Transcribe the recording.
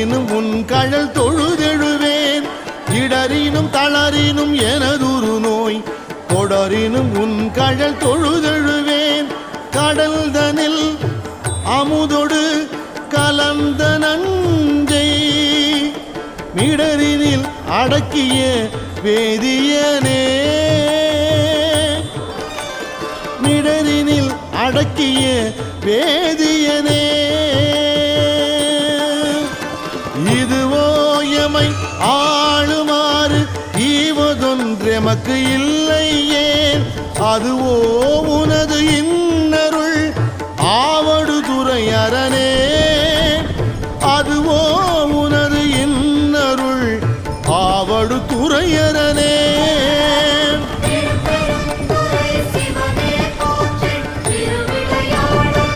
இடரினும் உன் கழல் தொழுதெழுவேன் இடரினும் தளரினும் எனதுரு நோய் தொடரினும் உன் கழல் தொழுதெழுவேன் கடல் தனில் அமுதொடு கலந்த நஞ்சை மிடரினில் அடக்கிய வேதியனே மிடரினில் அடக்கிய வேதியனே இதுவோ எமை ஆளுமாறு ஈவதொன்றெமக்கு இல்லையேன் அதுவோ உனது இன்னருள் ஆவடு துறை அரணே